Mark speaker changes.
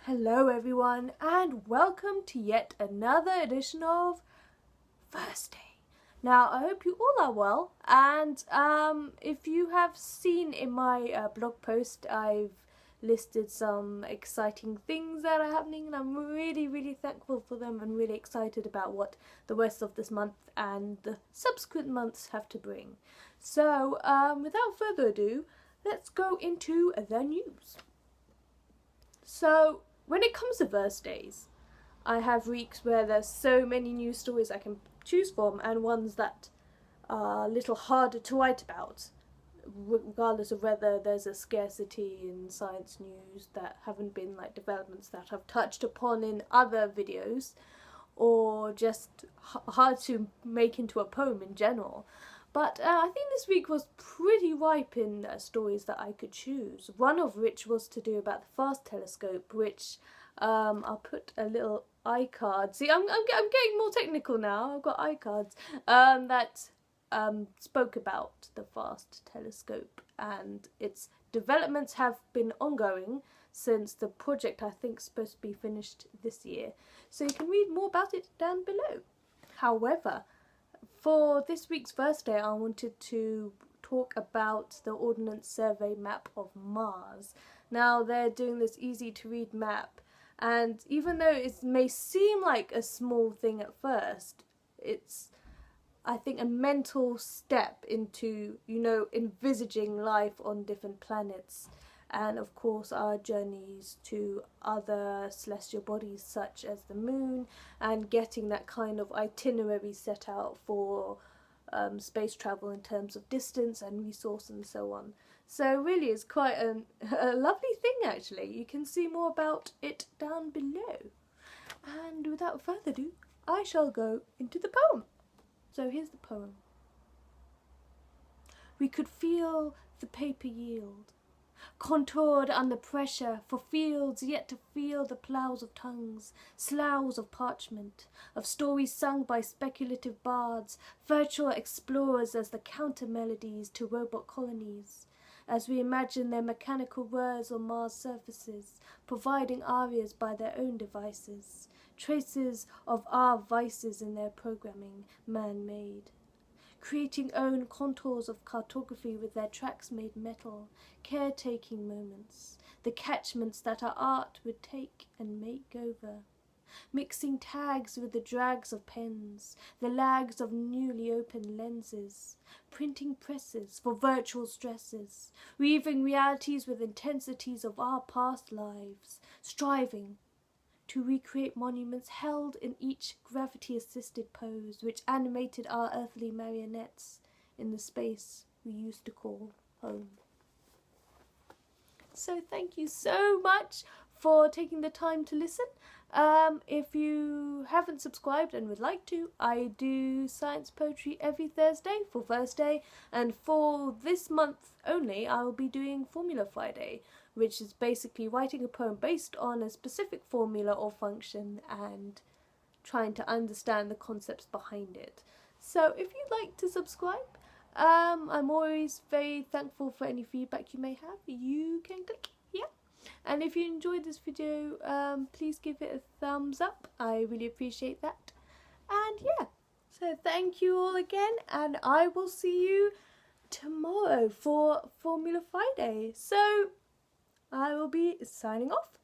Speaker 1: Hello everyone and welcome to yet another edition of First Day. Now I hope you all are well, and if you have seen in my blog post, I've listed some exciting things that are happening, and I'm really thankful for them and really excited about what the rest of this month and the subsequent months have to bring. So without further ado, let's go into the news. So when it comes to First Days, I have weeks where there's so many news stories I can choose from, and ones that are a little harder to write about, regardless of whether there's a scarcity in science news that haven't been like developments that I've touched upon in other videos, or just hard to make into a poem in general. But I think this week was pretty ripe in stories that I could choose. One of which was to do about the FAST telescope, which I'll put a little iCard. See, I'm getting more technical now. I've got iCards that spoke about the FAST telescope, and its developments have been ongoing since the project, I think, is supposed to be finished this year. So you can read more about it down below. However, for this week's First Day, I wanted to talk about the Ordnance Survey map of Mars. Now, they're doing this easy to read map, and even though it may seem like a small thing at first, it's, I think, a mental step into, envisaging life on different planets, and of course our journeys to other celestial bodies such as the moon, and getting that kind of itinerary set out for space travel in terms of distance and resource and so on. So really it's quite a lovely thing actually. You can see more about it down below. And without further ado, I shall go into the poem. So here's the poem. We could feel the paper yield, contoured under pressure for fields yet to feel the ploughs of tongues, sloughs of parchment, of stories sung by speculative bards, virtual explorers as the counter-melodies to robot colonies, as we imagine their mechanical whirs on Mars surfaces, providing arias by their own devices, traces of our vices in their programming, man-made. Creating own contours of cartography with their tracks made metal, caretaking moments, the catchments that our art would take and make over. Mixing tags with the drags of pens, the lags of newly opened lenses, printing presses for virtual stresses, weaving realities with intensities of our past lives, striving to recreate monuments held in each gravity-assisted pose which animated our earthly marionettes in the space we used to call home. So thank you so much for taking the time to listen. If you haven't subscribed and would like to, I do science poetry every Thursday for First Day, and for this month only I will be doing Formula Friday, which is basically writing a poem based on a specific formula or function and trying to understand the concepts behind it. So if you'd like to subscribe, I'm always very thankful for any feedback you may have. You can click here. And if you enjoyed this video, please give it a thumbs up. I really appreciate that. And yeah, so thank you all again, and I will see you tomorrow for Formula Friday. So I will be signing off.